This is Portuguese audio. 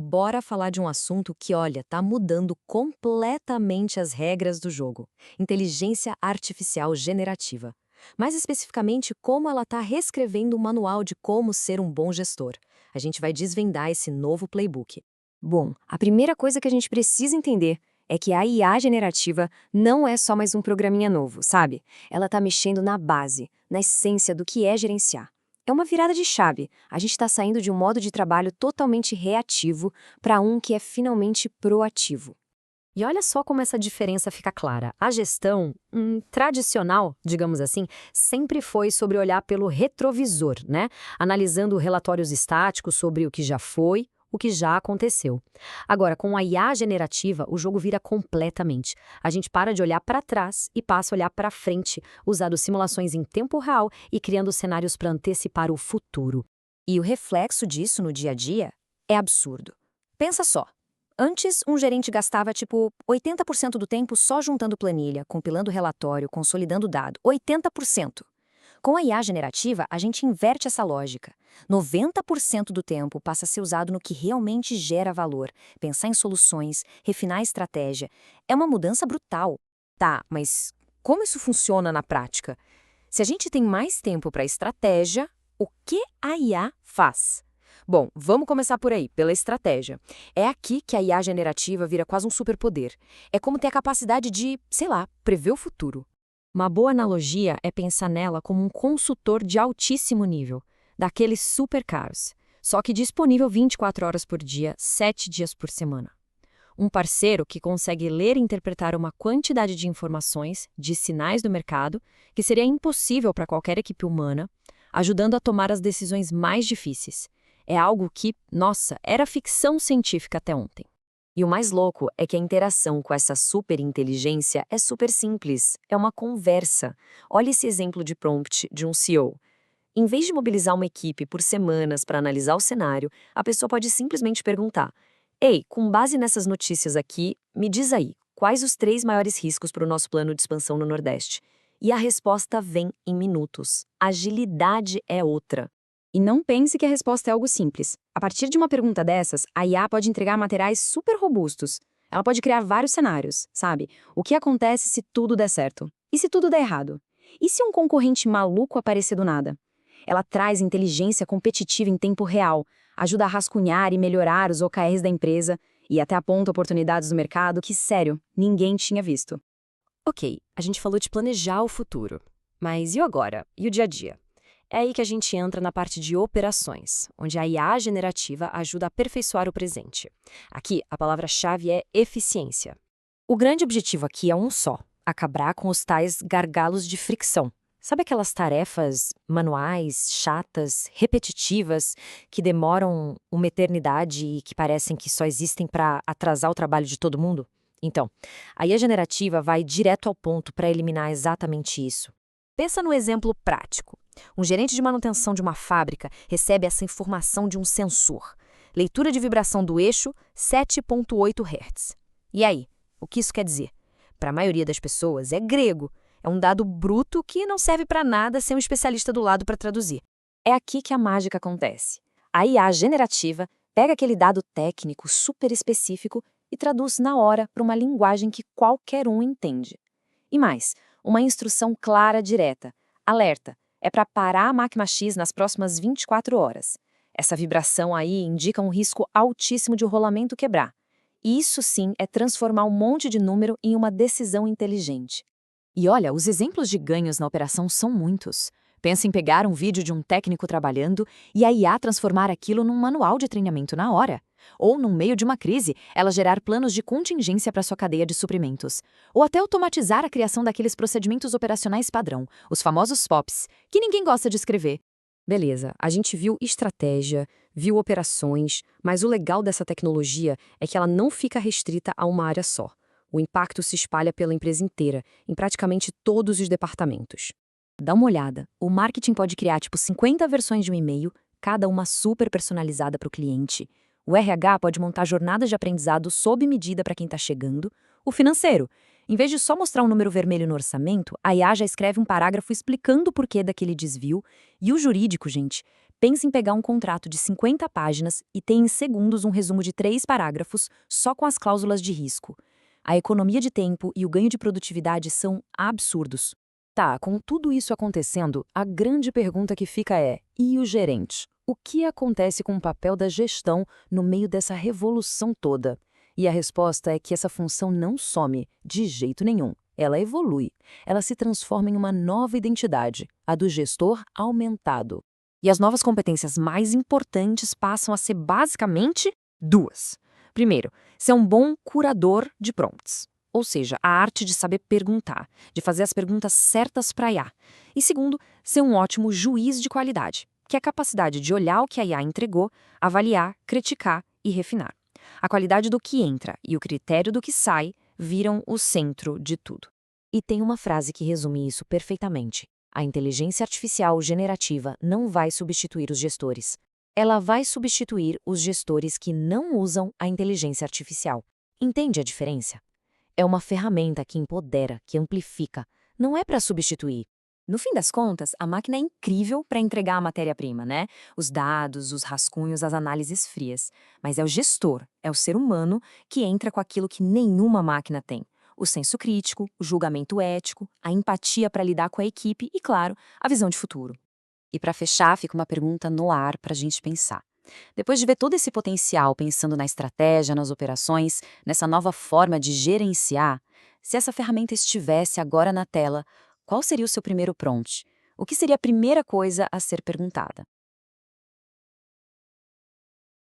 bora falar de um assunto que, olha, tá mudando completamente as regras do jogo. Inteligência artificial generativa. Mais especificamente, como ela tá reescrevendo o manual de como ser um bom gestor. A gente vai desvendar esse novo playbook. Bom, a primeira coisa que a gente precisa entender é que a IA generativa não é só mais um programinha novo, sabe? Ela está mexendo na base, na essência do que é gerenciar. É uma virada de chave. A gente está saindo de um modo de trabalho totalmente reativo para um que é finalmente proativo. E olha só como essa diferença fica clara. A gestão, tradicional, digamos assim, sempre foi sobre olhar pelo retrovisor, né? Analisando relatórios estáticos sobre o que já foi, o que já aconteceu. Agora, com a IA generativa, o jogo vira completamente. A gente para de olhar para trás e passa a olhar para frente, usando simulações em tempo real e criando cenários para antecipar o futuro. E o reflexo disso no dia a dia é absurdo. Pensa só. Antes, um gerente gastava, 80% do tempo só juntando planilha, compilando relatório, consolidando dado. 80%. Com a IA generativa, a gente inverte essa lógica. 90% do tempo passa a ser usado no que realmente gera valor, pensar em soluções, refinar a estratégia. É uma mudança brutal. Tá, mas como isso funciona na prática? Se a gente tem mais tempo para estratégia, o que a IA faz? Bom, vamos começar por aí, pela estratégia. É aqui que a IA generativa vira quase um superpoder. É como ter a capacidade de, sei lá, prever o futuro. Uma boa analogia é pensar nela como um consultor de altíssimo nível, daqueles super caros, só que disponível 24 horas por dia, 7 dias por semana. Um parceiro que consegue ler e interpretar uma quantidade de informações, de sinais do mercado, que seria impossível para qualquer equipe humana, ajudando a tomar as decisões mais difíceis. É algo que, nossa, era ficção científica até ontem. E o mais louco é que a interação com essa superinteligência é super simples, é uma conversa. Olha esse exemplo de prompt de um CEO. Em vez de mobilizar uma equipe por semanas para analisar o cenário, a pessoa pode simplesmente perguntar: Ei, com base nessas notícias aqui, me diz aí, quais os 3 maiores riscos para o nosso plano de expansão no Nordeste? E a resposta vem em minutos. Agilidade é outra. E não pense que a resposta é algo simples. A partir de uma pergunta dessas, a IA pode entregar materiais super robustos. Ela pode criar vários cenários, sabe? O que acontece se tudo der certo? E se tudo der errado? E se um concorrente maluco aparecer do nada? Ela traz inteligência competitiva em tempo real, ajuda a rascunhar e melhorar os OKRs da empresa e até aponta oportunidades no mercado que, sério, ninguém tinha visto. Ok, a gente falou de planejar o futuro. Mas e o agora? E o dia a dia? É aí que a gente entra na parte de operações, onde a IA generativa ajuda a aperfeiçoar o presente. Aqui, a palavra-chave é eficiência. O grande objetivo aqui é um só: acabar com os tais gargalos de fricção. Sabe aquelas tarefas manuais, chatas, repetitivas, que demoram uma eternidade e que parecem que só existem para atrasar o trabalho de todo mundo? Então, a IA generativa vai direto ao ponto para eliminar exatamente isso. Pensa no exemplo prático. Um gerente de manutenção de uma fábrica recebe essa informação de um sensor. Leitura de vibração do eixo, 7,8 Hz. E aí, o que isso quer dizer? Para a maioria das pessoas, é grego. É um dado bruto que não serve para nada sem um especialista do lado para traduzir. É aqui que a mágica acontece. A IA generativa pega aquele dado técnico super específico e traduz na hora para uma linguagem que qualquer um entende. E mais, uma instrução clara direta. Alerta, é para parar a máquina X nas próximas 24 horas. Essa vibração aí indica um risco altíssimo de o rolamento quebrar. E isso sim é transformar um monte de número em uma decisão inteligente. E olha, os exemplos de ganhos na operação são muitos. Pensa em pegar um vídeo de um técnico trabalhando e a IA transformar aquilo num manual de treinamento na hora. Ou, no meio de uma crise, ela gerar planos de contingência para sua cadeia de suprimentos. Ou até automatizar a criação daqueles procedimentos operacionais padrão, os famosos POPs, que ninguém gosta de escrever. Beleza, a gente viu estratégia, viu operações, mas o legal dessa tecnologia é que ela não fica restrita a uma área só. O impacto se espalha pela empresa inteira, em praticamente todos os departamentos. Dá uma olhada, o marketing pode criar 50 versões de um e-mail, cada uma super personalizada para o cliente. O RH pode montar jornadas de aprendizado sob medida para quem está chegando. O financeiro, em vez de só mostrar um número vermelho no orçamento, a IA já escreve um parágrafo explicando o porquê daquele desvio. E o jurídico, gente, Pense em pegar um contrato de 50 páginas e ter em segundos um resumo de 3 parágrafos só com as cláusulas de risco. A economia de tempo e o ganho de produtividade são absurdos. Tá, com tudo isso acontecendo, a grande pergunta que fica é: e o gerente? O que acontece com o papel da gestão no meio dessa revolução toda? E a resposta é que essa função não some, de jeito nenhum. Ela evolui. Ela se transforma em uma nova identidade, a do gestor aumentado. E as novas competências mais importantes passam a ser basicamente 2. Primeiro, ser um bom curador de prompts, ou seja, a arte de saber perguntar, de fazer as perguntas certas para a IA. E segundo, ser um ótimo juiz de qualidade, que é a capacidade de olhar o que a IA entregou, avaliar, criticar e refinar. A qualidade do que entra e o critério do que sai viram o centro de tudo. E tem uma frase que resume isso perfeitamente. A inteligência artificial generativa não vai substituir os gestores. Ela vai substituir os gestores que não usam a inteligência artificial. Entende a diferença? É uma ferramenta que empodera, que amplifica. Não é para substituir. No fim das contas, a máquina é incrível para entregar a matéria-prima, né? Os dados, os rascunhos, as análises frias. Mas é o gestor, é o ser humano que entra com aquilo que nenhuma máquina tem. O senso crítico, o julgamento ético, a empatia para lidar com a equipe e, claro, a visão de futuro. E para fechar, fica uma pergunta no ar para a gente pensar. Depois de ver todo esse potencial pensando na estratégia, nas operações, nessa nova forma de gerenciar, se essa ferramenta estivesse agora na tela, qual seria o seu primeiro prompt? O que seria a primeira coisa a ser perguntada?